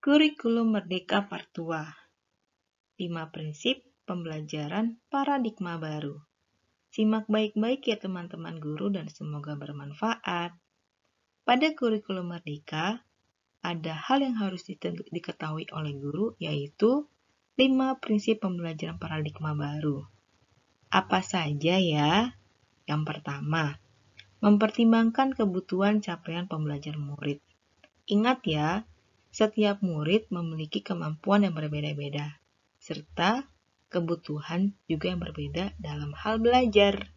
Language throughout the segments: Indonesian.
Kurikulum Merdeka Part 2. 5 prinsip pembelajaran paradigma baru. Simak baik-baik ya teman-teman guru dan semoga bermanfaat. Pada kurikulum Merdeka, ada hal yang harus diketahui oleh guru, yaitu 5 prinsip pembelajaran paradigma baru. Apa saja ya? Yang pertama, mempertimbangkan kebutuhan capaian pembelajaran murid. Ingat ya, setiap murid memiliki kemampuan yang berbeda-beda, serta kebutuhan juga yang berbeda dalam hal belajar.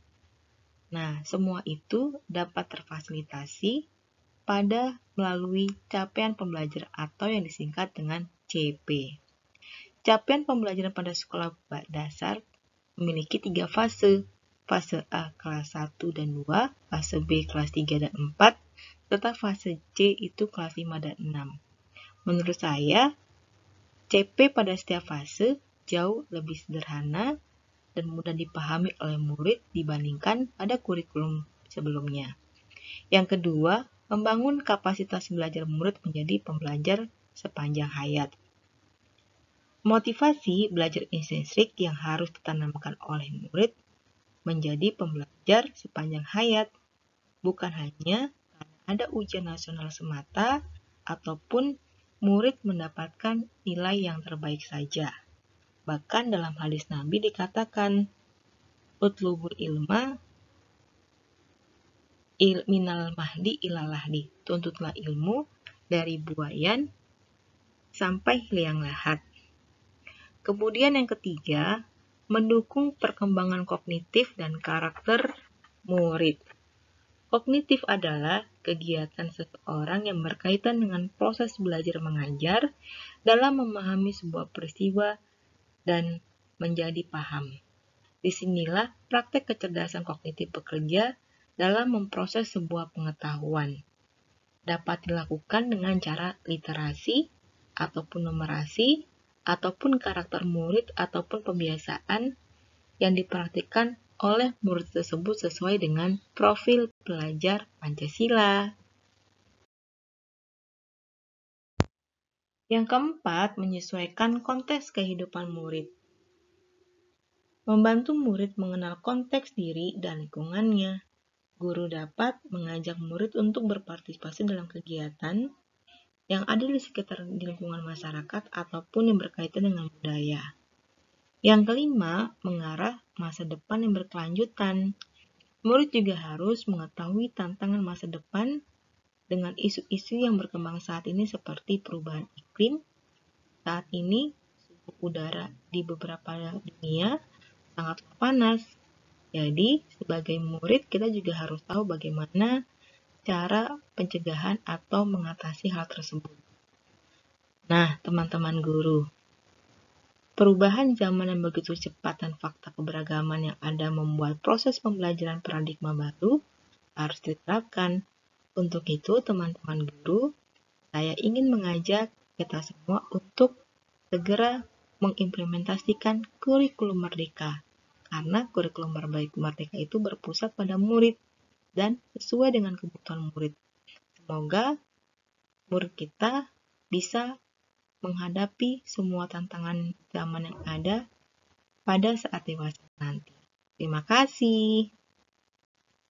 Nah, semua itu dapat terfasilitasi pada melalui capaian pembelajaran atau yang disingkat dengan CP. Capaian pembelajaran pada sekolah dasar memiliki 3 fase. Fase A kelas 1 dan 2, fase B kelas 3 dan 4, serta fase C itu kelas 5 dan 6. Menurut saya, CP pada setiap fase jauh lebih sederhana dan mudah dipahami oleh murid dibandingkan pada kurikulum sebelumnya. Yang kedua, membangun kapasitas belajar murid menjadi pembelajar sepanjang hayat. Motivasi belajar intrinsik yang harus ditanamkan oleh murid menjadi pembelajar sepanjang hayat, bukan hanya karena ada ujian nasional semata ataupun murid mendapatkan nilai yang terbaik saja. Bahkan dalam hadis Nabi dikatakan, utlubul ilma minal mahdi ilal lahdi. Tuntutlah ilmu dari buayan sampai liang lahat. Kemudian yang ketiga, mendukung perkembangan kognitif dan karakter murid. Kognitif adalah kegiatan seseorang yang berkaitan dengan proses belajar mengajar dalam memahami sebuah peristiwa dan menjadi paham. Disinilah praktek kecerdasan kognitif bekerja dalam memproses sebuah pengetahuan. Dapat dilakukan dengan cara literasi, ataupun numerasi, ataupun karakter murid, ataupun pembiasaan yang diperhatikan oleh murid tersebut sesuai dengan profil pelajar Pancasila. Yang keempat, menyesuaikan konteks kehidupan murid. Membantu murid mengenal konteks diri dan lingkungannya. Guru dapat mengajak murid untuk berpartisipasi dalam kegiatan yang ada di sekitar lingkungan masyarakat ataupun yang berkaitan dengan budaya. Yang kelima, mengarah masa depan yang berkelanjutan. Murid juga harus mengetahui tantangan masa depan dengan isu-isu yang berkembang saat ini seperti perubahan iklim. Saat ini, suhu udara di beberapa dunia sangat panas. Jadi, sebagai murid kita juga harus tahu bagaimana cara pencegahan atau mengatasi hal tersebut. Nah, teman-teman guru, perubahan zaman yang begitu cepat dan fakta keberagaman yang ada membuat proses pembelajaran paradigma baru harus diterapkan. Untuk itu, teman-teman guru, saya ingin mengajak kita semua untuk segera mengimplementasikan kurikulum merdeka. Karena kurikulum merdeka itu berpusat pada murid dan sesuai dengan kebutuhan murid. Semoga murid kita bisa menghadapi semua tantangan zaman yang ada pada saat dewasa nanti. Terima kasih.